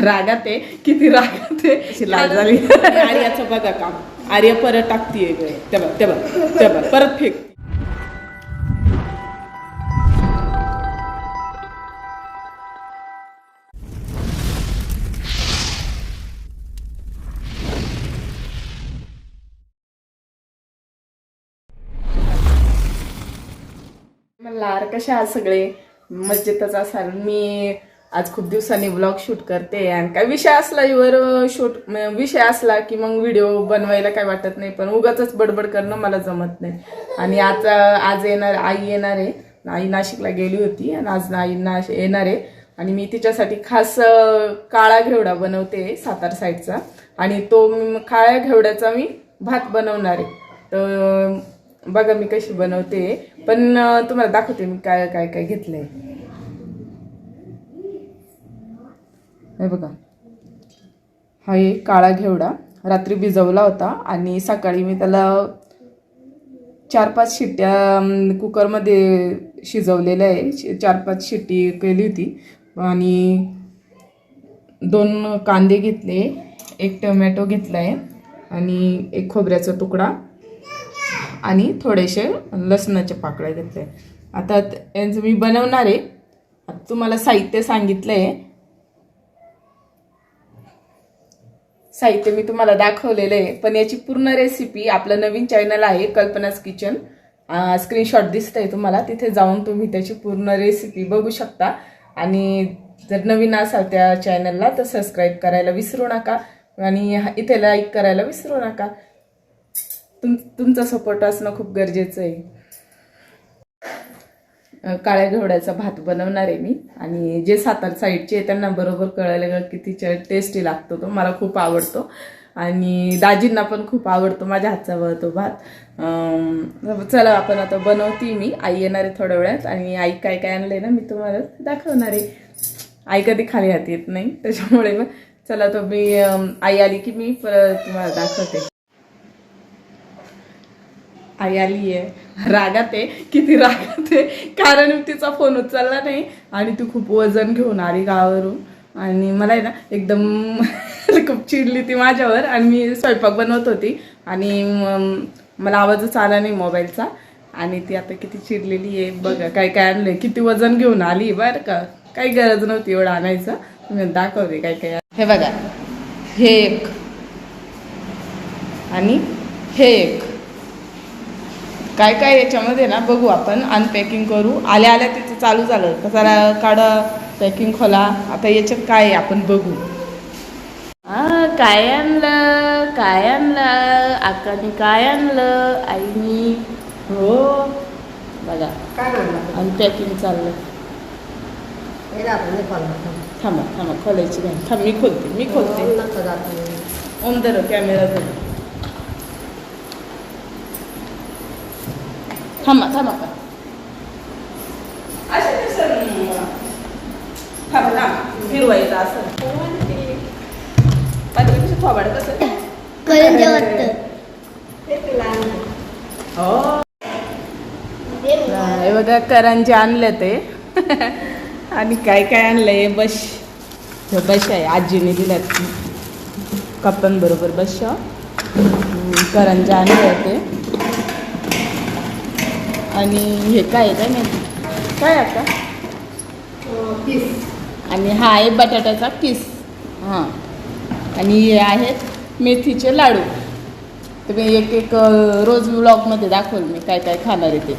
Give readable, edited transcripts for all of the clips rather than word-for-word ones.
रागात आहे, किती रागात आहे. अशी लाल झाली. आर्याचं बघा काम, आर्य परत टाकतीये तेव्हा परत फेक. लार कशा आहात सगळे, मजेतच असाल. मी आज खूप दिवसांनी व्लॉग शूट करते आणि काय विषय असला विषय असला की मग व्हिडिओ बनवायला काय वाटत नाही, पण उगाचच बडबड करणं मला जमत नाही. आणि आज आई येणार आहे. आई नाशिकला गेली होती आणि आज आई येणार आहे आणि मी तिच्यासाठी खास काळा घेवडा बनवते सातार साईडचा. आणि तो काळ्या घेवड्याचा मी भात बनवणार आहे. तर बघा मी कशी बनवते, पण तुम्हाला दाखवते मी काय काय काय घेतलंय. हे बघा, हा एक काळा घेवडा रात्री भिजवला होता आणि सकाळी मी त्याला 4-5 शिट्ट्या कुकरमध्ये शिजवलेल्या आहे. 4-5 शिट्टी केली होती. आणि 2 कांदे घेतले, 1 टोमॅटो घेतलाय आणि 1 खोबऱ्याचा तुकडा आणि थोडेसे लसणाचे पाकळ्या घेतले. आता यांचं मी बनवणार आहे. तुम्हाला साहित्य सांगितलंय, साहित्य मी तुम्हाला दाखवलेलं आहे, पण याची पूर्ण रेसिपी आपलं नवीन चॅनल आहे कल्पनाज किचन, स्क्रीनशॉट दिसतंय तुम्हाला, तिथे जाऊन तुम्ही त्याची पूर्ण रेसिपी बघू शकता. आणि जर नवीन असाल त्या चॅनलला तर सबस्क्राईब करायला विसरू नका आणि इथे लाईक करायला विसरू नका. तुमचा सपोर्ट असणं खूप गरजेचं आहे. काळ्या घेवड्याचा भात बनवणार आहे मी. आणि जे सातार साईडचे त्यांना बरोबर कळायला किती टेस्टी लागतो तो, मला खूप आवडतो आणि दाजींना पण खूप आवडतो माझ्या हातचा तो भात. चला आपण आता बनवते मी. आई येणार आहे थोड्या वेळात आणि आई काय काय आणलंय ना मी तुम्हाला दाखवणार आहे. आई कधी खाली हात येत नाही, त्याच्यामुळे मग चला तर मी आई आली की मी परत तुम्हाला दाखवते. आई आली आहे, रागात आहे, किती रागात आहे, कारण तिचा फोन उचलला नाही आणि ती खूप वजन घेऊन आली गावावरून. आणि मला आहे ना एकदम खूप चिडली ती माझ्यावर. आणि मी स्वयंपाक बनवत होती आणि मला आवाजच आला नाही मोबाईलचा आणि ती आता किती चिडलेली आहे. बघा काय काय आणलंय, किती वजन घेऊन आली बरं का. काही गरज नव्हती एवढं आणायचं. मी दाखवते काय काय. हे बघा, हे एक आणि हे एक, काय काय याच्यामध्ये ना बघू आपण. अनपॅकिंग करू. आल्या आल्या तिचं चालू झालं तर जरा काढा, पॅकिंग खोला. आता याच्यात काय आहे आपण बघू. काय आणलं, काय आणलं आकाने, काय आणलं आईनी. हो बघा अनपॅकिंग चाललं. थांबा थांबा, खोलायची नाही. थांब मी खोलते ओमदर कॅमेरा धर. थांबा थांबा थांबा फिरवायचं असं. थोबाड कसं हो. हे बघा करंजी आणले ते आणि काय काय आणलंय. बश आहे, आजीने दिल्यात कप्पन बरोबर. बश करंजी आणले होते. आणि हे काय आहे काय माहिती काय आता किस. आणि हा आहे बटाट्याचा किस. हां, आणि हे आहेत मेथीचे लाडू. तर मी एक रोज व्लॉगमध्ये दाखवलं मी काय काय खाणार आहे ते.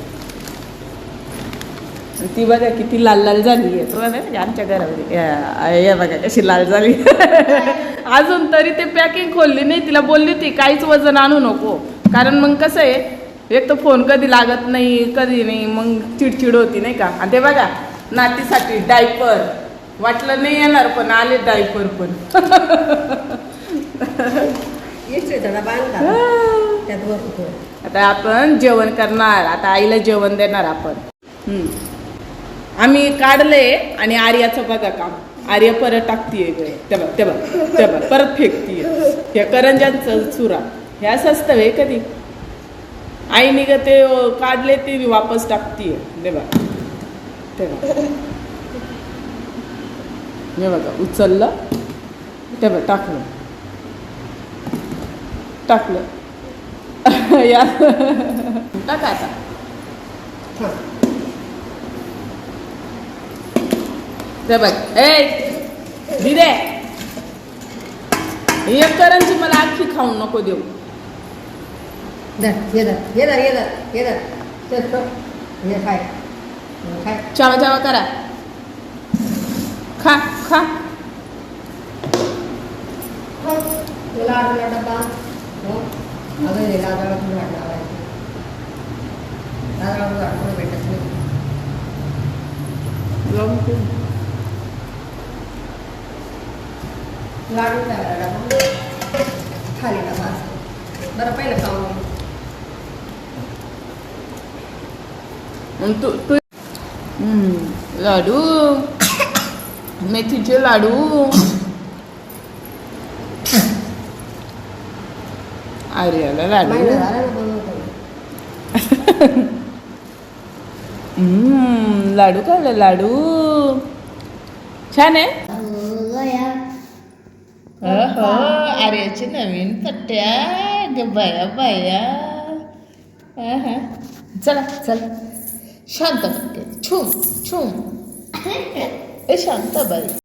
ती बघा किती लाल लाल झाली आहे. म्हणजे आमच्या घरामध्ये या बघा कशी लाल झाली. अजून तरी ते पॅकिंग खोलली नाही. तिला बोलली होती काहीच वजन आणू नको, कारण मग कसं आहे एक तर फोन कधी लागत नाही कधी नाही, मग चिडचिड होती नाही का. आणि ते बघा नातीसाठी डायपर, वाटलं नाही येणार पण आले डायपर पण. आता आपण जेवण करणार. आता आईला जेवण देणार आपण. आम्ही काढले आणि आर्याचं बघा काम. आर्य परत टाकतीये तेव्हा परत फेकतीये. हे करंजांचं चुरा हे असं असतं वे कधी. आईने का ते काढले ते वापस टाकतीये. तेव्हा हे बघा उचललं ते बघ टाकलं या टाका आता ते बघ ए दिदे एक करंजी मला आखी खाऊन नको देऊ चावा चावा करा खा खा डब्बा भेटत नाही लाडू खाली डबा बरं पहिलं खाऊन तू तू लाडू मेथीचे लाडू आर्याला लाडू लाडू खाल्लं लाडू छान आहे आर्याची नवीन पट्ट्या ग बाया बाया चला चला शांत पट्टे छुम छुम ए शांत बाई